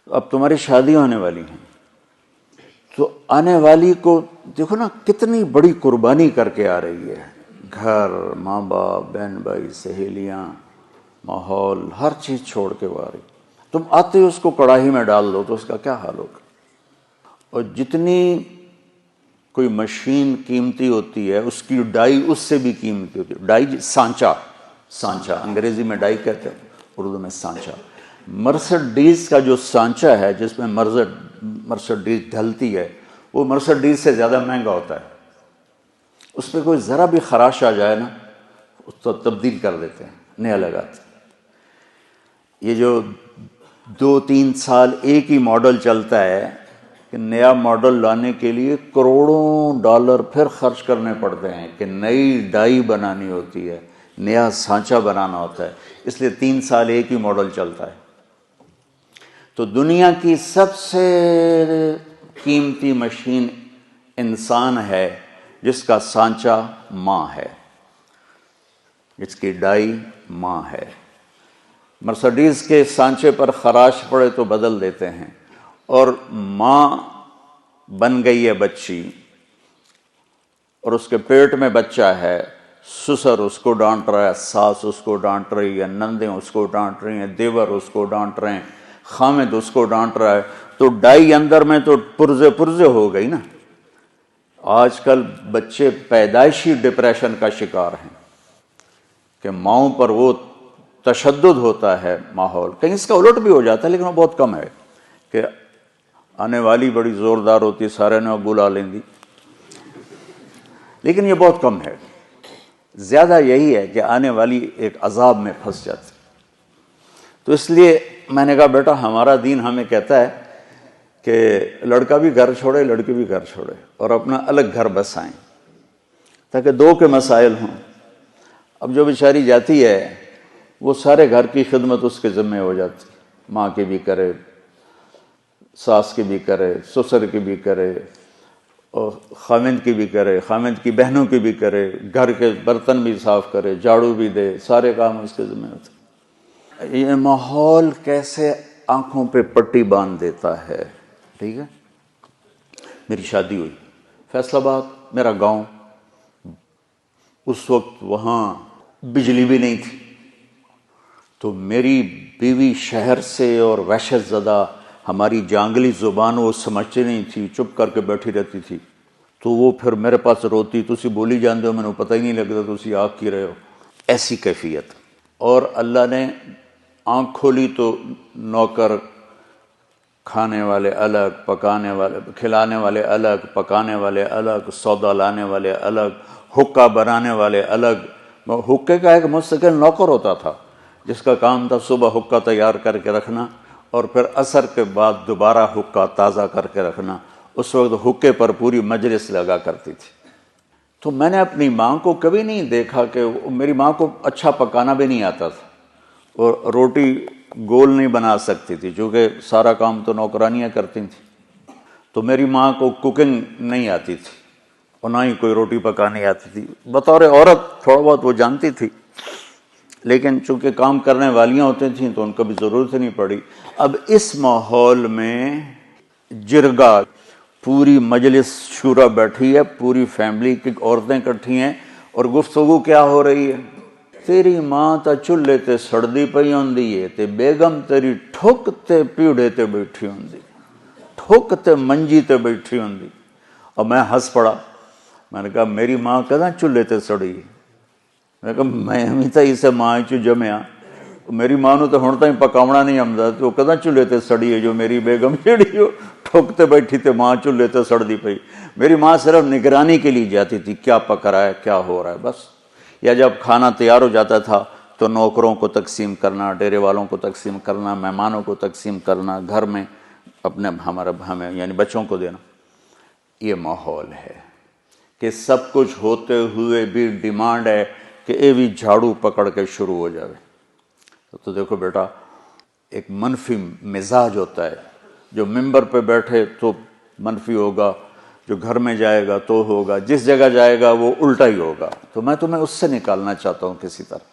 اب تمہاری شادی ہونے والی ہیں، تو آنے والی کو دیکھو نا کتنی بڑی قربانی کر کے آ رہی ہے، گھر، ماں باپ، بہن بھائی، سہیلیاں، ماحول، ہر چیز چھوڑ کے وہ آ رہی. تم آتے ہی اس کو کڑاہی میں ڈال دو تو اس کا کیا حال ہوگا. اور جتنی کوئی مشین قیمتی ہوتی ہے اس کی ڈائی اس سے بھی قیمتی ہوتی ہے. ڈائی سانچہ انگریزی میں ڈائی کہتے ہیں، اردو میں سانچہ. مرسڈیز کا جو سانچہ ہے جس میں مرسڈیز ڈھلتی ہے وہ مرسڈیز سے زیادہ مہنگا ہوتا ہے. اس پہ کوئی ذرا بھی خراش آ جائے نا اس کو تبدیل کر دیتے ہیں، نیا لگاتے ہیں. یہ جو 2-3 سال ایک ہی ماڈل چلتا ہے کہ نیا ماڈل لانے کے لیے کروڑوں ڈالر پھر خرچ کرنے پڑتے ہیں کہ نئی ڈائی بنانی ہوتی ہے، نیا سانچہ بنانا ہوتا ہے. اس لیے 3 سال ایک ہی ماڈل چلتا ہے. تو دنیا کی سب سے قیمتی مشین انسان ہے جس کا سانچہ ماں ہے، جس کی ڈائی ماں ہے. مرسڈیز کے سانچے پر خراش پڑے تو بدل دیتے ہیں، اور ماں بن گئی ہے بچی اور اس کے پیٹ میں بچہ ہے. سسر اس کو ڈانٹ رہا ہے، ساس اس کو ڈانٹ رہی ہے، نندیں اس کو ڈانٹ رہی ہیں، دیور اس کو ڈانٹ رہے ہیں، خامد اس کو ڈانٹ رہا ہے. تو ڈائی اندر میں تو پرزے ہو گئی نا. آج کل بچے پیدائشی ڈپریشن کا شکار ہیں کہ ماؤں پر وہ تشدد ہوتا ہے ماحول. کہیں اس کا الٹ بھی ہو جاتا ہے لیکن وہ بہت کم ہے کہ آنے والی بڑی زوردار ہوتی ہے سارے نے بلا لیں دی، لیکن یہ بہت کم ہے. زیادہ یہی ہے کہ آنے والی ایک عذاب میں پھنس جاتی. تو اس لیے میں نے کہا بیٹا ہمارا دین ہمیں کہتا ہے کہ لڑکا بھی گھر چھوڑے لڑکی بھی گھر چھوڑے اور اپنا الگ گھر بسائیں تاکہ 2 کے مسائل ہوں. اب جو بیچاری جاتی ہے وہ سارے گھر کی خدمت اس کے ذمہ ہو جاتی، ماں کی بھی کرے، ساس کی بھی کرے، سسر کی بھی کرے، اور خامند کی بھی کرے، خامند کی بہنوں کی بھی کرے، گھر کے برتن بھی صاف کرے، جھاڑو بھی دے، سارے کام اس کے ذمہ ہوتے. یہ ماحول کیسے آنکھوں پہ پٹی باندھ دیتا ہے. ٹھیک ہے، میری شادی ہوئی فیصل آباد، میرا گاؤں. اس وقت وہاں بجلی بھی نہیں تھی، تو میری بیوی شہر سے اور وحشت زدہ ہماری جانگلی زبان وہ سمجھتی نہیں تھی، چپ کر کے بیٹھی رہتی تھی. تو وہ پھر میرے پاس روتی، تسی بولی جان دو، میں نے پتہ ہی نہیں لگتا تسی آگ کی رہے ہو. ایسی کیفیت. اور اللہ نے آنکھ کھولی تو نوکر، کھانے والے الگ، پکانے والے، کھلانے والے الگ، پکانے والے الگ، سودا لانے والے الگ، حکا بنانے والے الگ. حکے کا ایک مستقل نوکر ہوتا تھا جس کا کام تھا صبح حکا تیار کر کے رکھنا اور پھر عصر کے بعد دوبارہ حکا تازہ کر کے رکھنا. اس وقت حکے پر پوری مجلس لگا کرتی تھی. تو میں نے اپنی ماں کو کبھی نہیں دیکھا کہ میری ماں کو اچھا پکانا بھی نہیں آتا تھا اور روٹی گول نہیں بنا سکتی تھی چونکہ سارا کام تو نوکرانیاں کرتی تھیں. تو میری ماں کو کوکنگ نہیں آتی تھی اور نہ ہی کوئی روٹی پکانی آتی تھی. بطور عورت تھوڑا بہت وہ جانتی تھی لیکن چونکہ کام کرنے والیاں ہوتی تھیں تو ان کو بھی ضرورت نہیں پڑی. اب اس ماحول میں جرگا، پوری مجلس شورا بیٹھی ہے، پوری فیملی کی عورتیں اکٹھی ہیں اور گفتگو کیا ہو رہی ہے؟ تیری ماں تا چولہے تے سڑدی پئی ہوندی ہے تے بیگم تیری ٹھک تے پیڑے تے بیٹھی ہوندی، ٹھک تے منجی تے بیٹھی ہوندی. اور میں ہنس پڑا. میں نے کہا میری ماں کداں چولہے تے سڑی؟ میں کہا میں بھی تو اسے ماں چ جمیا، میری ماں نو تو ہن تائیں پکاونا نہیں آمدا تو کداں چولہے تے سڑی ہے جو میری بیگم جیڑی ہو ٹھک تے بیٹھی تے ماں چولہے تے سڑدی پئی. میری ماں صرف نگرانی کے لیے جاتی تھی کیا پک رہا ہے کیا ہو رہا ہے بس. یا جب کھانا تیار ہو جاتا تھا تو نوکروں کو تقسیم کرنا، ڈیرے والوں کو تقسیم کرنا، مہمانوں کو تقسیم کرنا، گھر میں اپنے ہمیں یعنی بچوں کو دینا. یہ ماحول ہے کہ سب کچھ ہوتے ہوئے بھی ڈیمانڈ ہے کہ اے بھی جھاڑو پکڑ کے شروع ہو جائے. تو دیکھو بیٹا ایک منفی مزاج ہوتا ہے، جو ممبر پہ بیٹھے تو منفی ہوگا، جو گھر میں جائے گا تو ہوگا، جس جگہ جائے گا وہ الٹا ہی ہوگا. تو میں تمہیں اس سے نکالنا چاہتا ہوں کسی طرح.